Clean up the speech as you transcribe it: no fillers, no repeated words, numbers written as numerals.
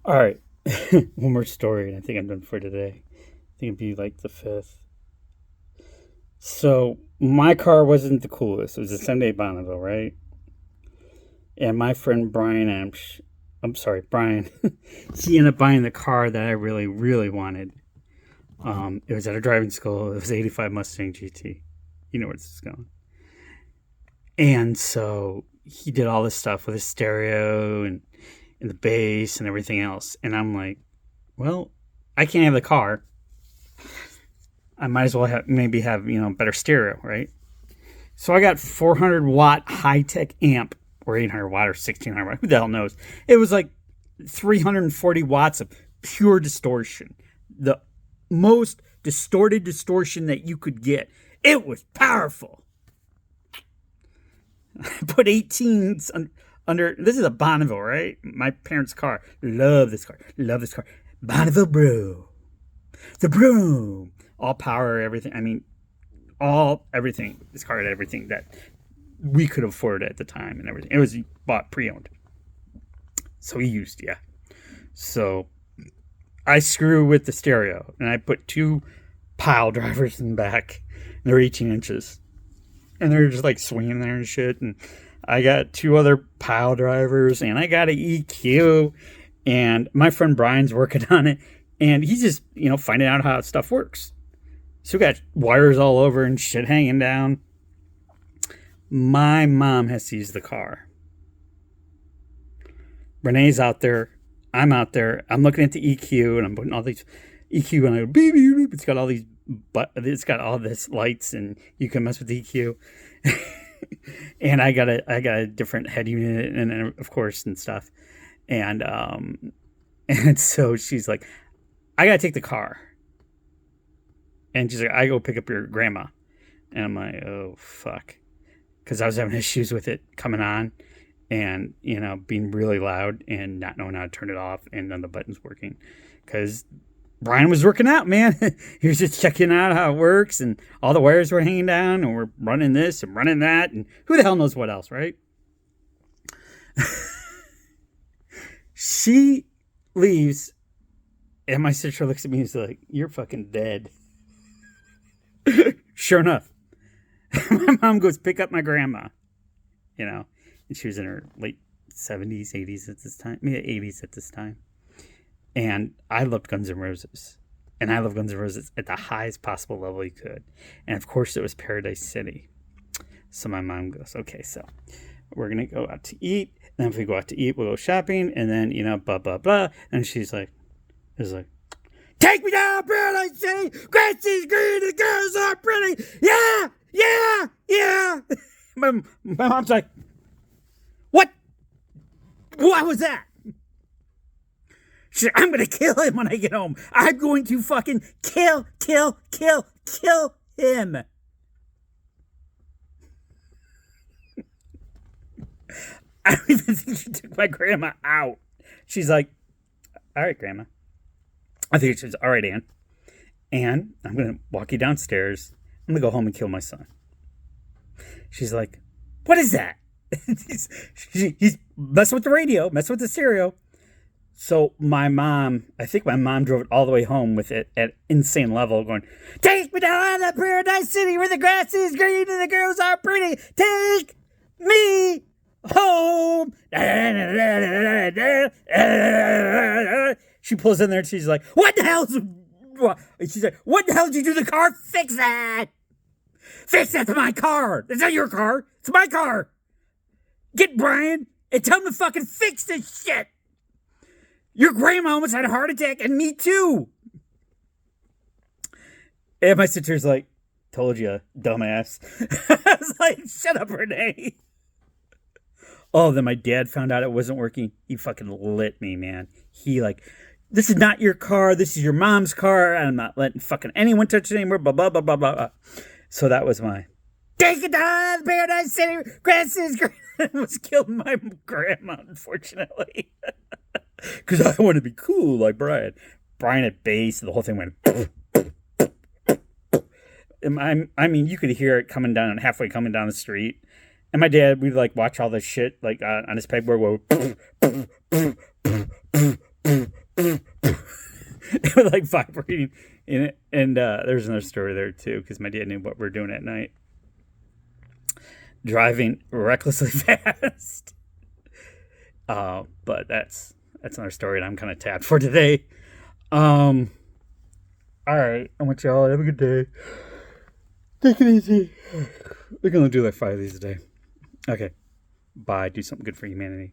All right. One more story, and I think I'm done for today. I think it'd be like the fifth. So my car wasn't the coolest. It was a Sunday Bonneville, right? And my friend Brian, I'm sorry, Brian, he ended up buying the car that I really, really wanted. It was at a driving school. It was 85 Mustang GT. You know where this is going. And so he did all this stuff with his stereo and the bass and everything else. And I'm like, well, I can't have the car. I might as well maybe have better stereo, right? So I got 400 watt high tech amp, or 800 watt or 1600 watt. Who the hell knows? It was like 340 watts of pure distortion, the most distorted distortion that you could get. It was powerful. I put 18s under. This is a Bonneville, right? My parents' car. Love this car. Love this car. Bonneville Brew. The broom. All power, everything. I mean, everything. This car had everything that we could afford at the time and everything. It was bought pre-owned. So he used, yeah. So I screw with the stereo and I put two pile drivers in the back. And they're 18 inches. And they're just like swinging there and shit. And I got two other pile drivers and I got an EQ. And my friend Brian's working on it. And he's just, finding out how stuff works. So we got wires all over and shit hanging down. My mom has seized the car. Renee's out there. I'm out there. I'm looking at the EQ and I'm putting all these EQ and I go, beep, beep, beep. It's got all this lights and you can mess with the EQ. And I got a different head unit and of course and stuff. And so she's like, I gotta take the car. And she's like, I go pick up your grandma. And I'm like, oh fuck. Because I was having issues with it coming on and, being really loud and not knowing how to turn it off and none of the buttons working. Because Brian was working out, man. He was just checking out how it works and all the wires were hanging down and we're running this and running that and who the hell knows what else, right? She leaves and my sister looks at me and is like, you're fucking dead. Sure enough. My mom goes pick up my grandma, and she was in her late 70s, 80s at this time, maybe 80s at this time. And I loved Guns N' Roses. And I love Guns N' Roses at the highest possible level you could. And of course, it was Paradise City. So my mom goes, okay, so we're going to go out to eat. And then if we go out to eat, we'll go shopping. And then, blah, blah, blah. And she's like, take me down, Paradise City. Grass is green, the girls are pretty. Yeah, yeah, yeah. My mom's like, what? What was that? She's like, I'm going to kill him when I get home. I'm going to fucking kill him. I don't even think she took my grandma out. She's like, all right, Grandma. I think she was, all right, Ann. And I'm going to walk you downstairs. I'm going to go home and kill my son. She's like, what is that? he's messing with the radio, messing with the stereo. So I think my mom drove it all the way home with it at insane level going, take me down to Paradise City where the grass is green and the girls are pretty. Take me home. She pulls in there and she's like, what the hell? She's like, what the hell did you do to the car? Fix that. Fix that to my car. It's not your car. It's my car. Get Brian and tell him to fucking fix this shit. Your grandma almost had a heart attack and me too. And my sister's like, told you, dumbass. I was like, shut up, Renee. Oh, then my dad found out it wasn't working. He fucking lit me, man. He like, this is not your car. This is your mom's car. I'm not letting fucking anyone touch it anymore. Blah, blah, blah, blah, blah. So that was my take it down, Paradise City. Grass is green. Was killing my grandma, unfortunately. Because I want to be cool like Brian. Brian at bass, the whole thing went. I mean, you could hear it halfway coming down the street. And my dad, we'd like watch all this shit like on his pegboard. It was like vibrating in it. And there's another story there too, because my dad knew what we were doing at night. Driving recklessly fast. But that's another story, and I'm kind of tapped for today. All right, I want y'all to have a good day. Take it easy. We're gonna do like 5 of these a day. Okay, bye. Do something good for humanity.